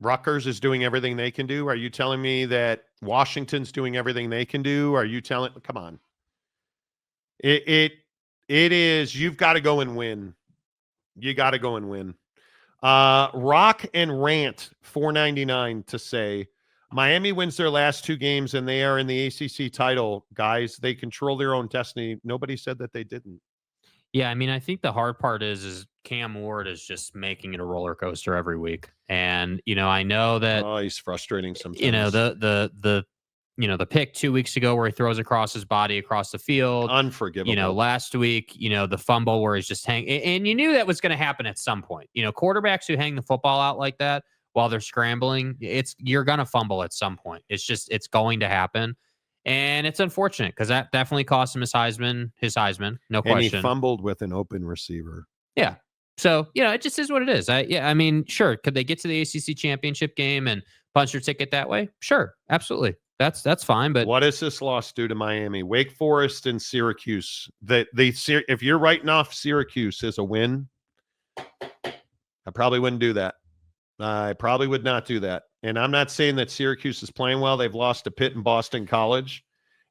Rutgers is doing everything they can do? Are you telling me that Washington's doing everything they can do? Are you telling? Come on. It is. You've got to go and win. You got to go and win. Rock and Rant 499 to say Miami wins their last 2 games and they are in the ACC title. Guys, they control their own destiny. Nobody said that they didn't. Yeah, I mean, I think the hard part is Cam Ward is just making it a roller coaster every week. And, I know that he's frustrating sometimes. The pick 2 weeks ago where he throws across his body across the field. Unforgivable. Last week, the fumble where he's just hanging. And you knew that was going to happen at some point. Quarterbacks who hang the football out like that while they're scrambling, you're going to fumble at some point. It's going to happen. And it's unfortunate because that definitely cost him his Heisman, no question. And he fumbled with an open receiver. Yeah. So, it just is what it is. I mean, sure. Could they get to the ACC championship game and punch their ticket that way? Sure. Absolutely. That's fine. But what does this loss do to Miami? Wake Forest and Syracuse. If you're writing off Syracuse as a win, I probably wouldn't do that. I probably would not do that. And I'm not saying that Syracuse is playing well. They've lost to Pitt and Boston College,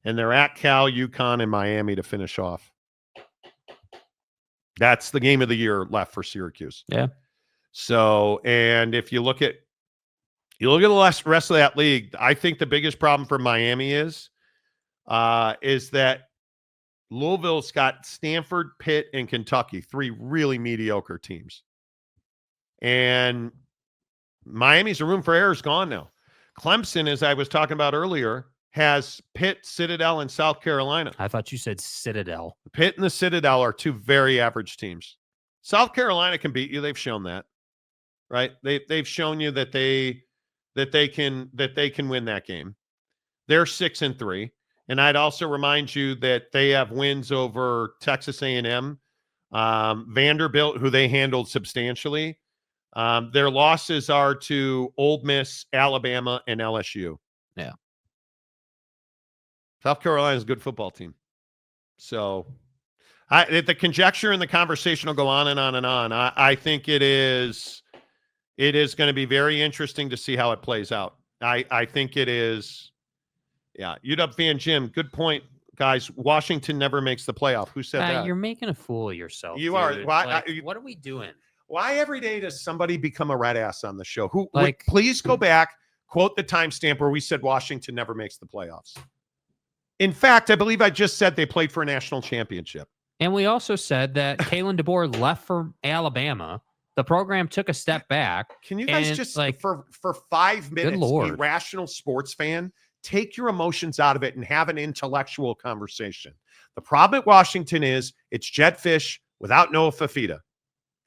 and they're at Cal, UConn, and Miami to finish off. That's the game of the year left for Syracuse. Yeah. So, and if you look at the rest of that league, I think the biggest problem for Miami is that Louisville's got Stanford, Pitt, and Kentucky, 3 really mediocre teams. And Miami's a room for error is gone now. Clemson, as I was talking about earlier, has Pitt, Citadel, and South Carolina. I thought you said Citadel. Pitt and the Citadel are two very average teams. South Carolina can beat you. They've shown that, right? They've shown you that they can win that game. They're 6-3, and I'd also remind you that they have wins over Texas A&M, Vanderbilt, who they handled substantially. Their losses are to Ole Miss, Alabama, and LSU. Yeah. South Carolina is a good football team. So the conjecture and the conversation will go on and on and on. I think it is going to be very interesting to see how it plays out. I think it is. Yeah. UW fan Jim, good point, guys. Washington never makes the playoff. Who said that? You're making a fool of yourself. You dude. are. What are we doing? Why every day does somebody become a red ass on the show? Like, please go back, quote the timestamp where we said Washington never makes the playoffs. In fact, I believe I just said they played for a national championship. And we also said that Kalen DeBoer left for Alabama. The program took a step back. Can you guys just for 5 minutes, Lord. a rational sports fan, take your emotions out of it and have an intellectual conversation? The problem at Washington is it's Jed Fish without Noah Fafita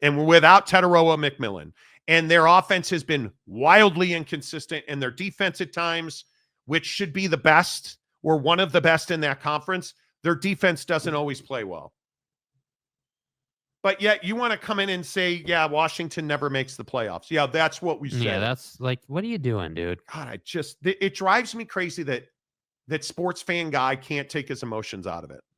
and without Tetaroa McMillan. And their offense has been wildly inconsistent, and their defense at times, which should be the best or one of the best in that conference, their defense doesn't always play well. But yet you want to come in and say, yeah, Washington never makes the playoffs. Yeah, that's what we said. Yeah, that's like, what are you doing, dude? God, it drives me crazy that sports fan guy can't take his emotions out of it.